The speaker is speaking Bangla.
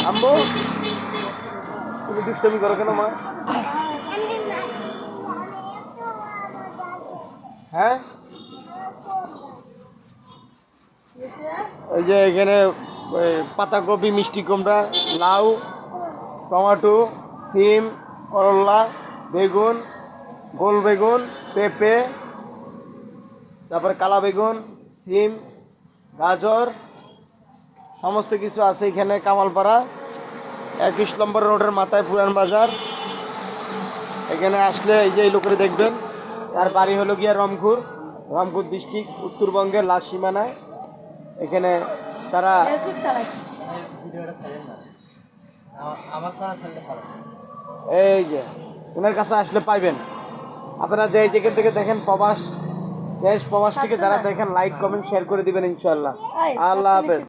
আম্মু তুমি দুষ্টমি করো কেন মা? হ্যাঁ ওই যে এখানে পাতাকপি, মিষ্টি কুমড়া, লাউ, টমেটো, সিম, করলা, বেগুন, গোল বেগুন, পেঁপে, তারপরে কালা বেগুন, সিম, গাজর সমস্ত কিছু আছে এখানে। কামালপাড়া 21 নম্বর রোডের মাথায় পুরান বাজার। এখানে আসলে এই যে এই লোকের দেখবেন, তার বাড়ি হলো গিয়া রংপুর ডিস্ট্রিক্ট, উত্তরবঙ্গের লাস্ট সীমানায়। এখানে তারা এই যে ওনার কাছে আসলে পাইবেন। আপনারা যে যেখান থেকে দেখেন দেশ প্রবাস থেকে যারা দেখেন, লাইক কমেন্ট শেয়ার করে দিবেন ইনশাআল্লাহ। আল্লাহ হাফেজ।